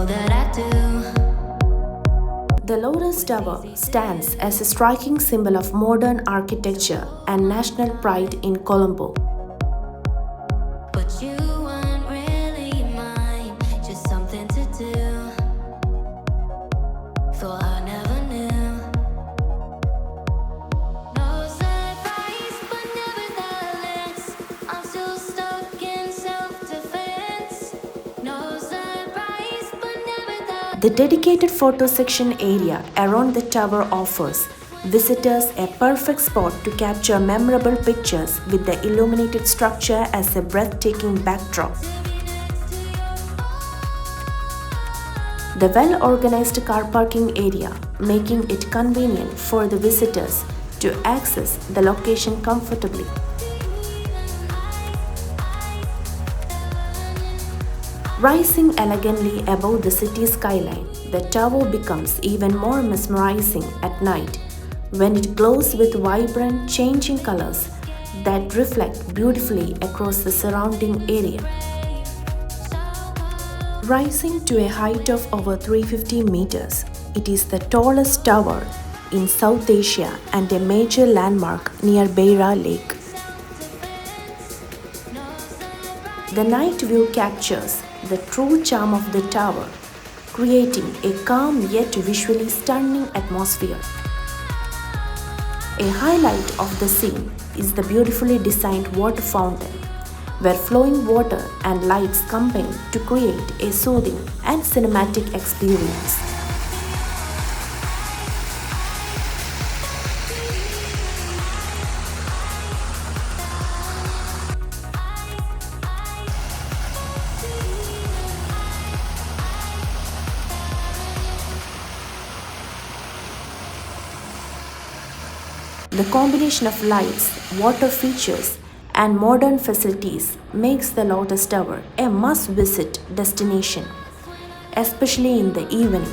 all that I do. The Lotus Tower stands as a striking symbol of modern architecture and national pride in Colombo. But you weren't really mine, just something to do. Thought I never knew. No surprise, but nevertheless, I'm still stuck in self-defense. No surprise, but nevertheless. The dedicated photo section area around the tower offers visitors a perfect spot to capture memorable pictures with the illuminated structure as a breathtaking backdrop. The well-organized car parking area, making it convenient for the visitors to access the location comfortably. Rising elegantly above the city skyline, the tower becomes even more mesmerizing at night when it glows with vibrant, changing colors that reflect beautifully across the surrounding area. Rising to a height of over 350 meters, it is the tallest tower in South Asia and a major landmark near Beira Lake. The night view captures the true charm of the tower, creating a calm yet visually stunning atmosphere. A highlight of the scene is the beautifully designed water fountain, where flowing water and lights combine to create a soothing and cinematic experience. The combination of lights, water features, and modern facilities makes the Lotus Tower a must-visit destination, especially in the evening.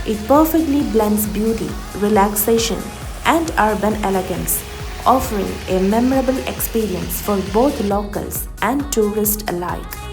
It perfectly blends beauty, relaxation, and urban elegance, offering a memorable experience for both locals and tourists alike.